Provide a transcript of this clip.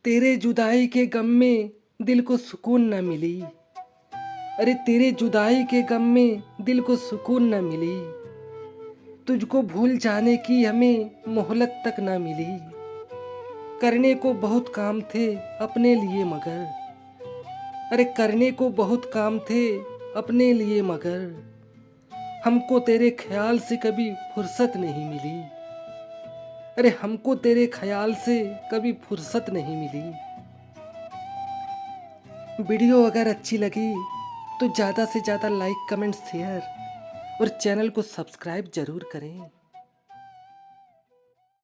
तेरे जुदाई के गम में दिल को सुकून न मिली। अरे तेरे जुदाई के गम में दिल को सुकून न मिली। तुझको भूल जाने की हमें मोहलत तक न मिली। करने को बहुत काम थे अपने लिए मगर, अरे करने को बहुत काम थे अपने लिए मगर, हमको तेरे ख्याल से कभी फुर्सत नहीं मिली। अरे हमको तेरे ख्याल से कभी फुर्सत नहीं मिली। वीडियो अगर अच्छी लगी तो ज़्यादा से ज़्यादा लाइक कमेंट शेयर और चैनल को सब्सक्राइब ज़रूर करें।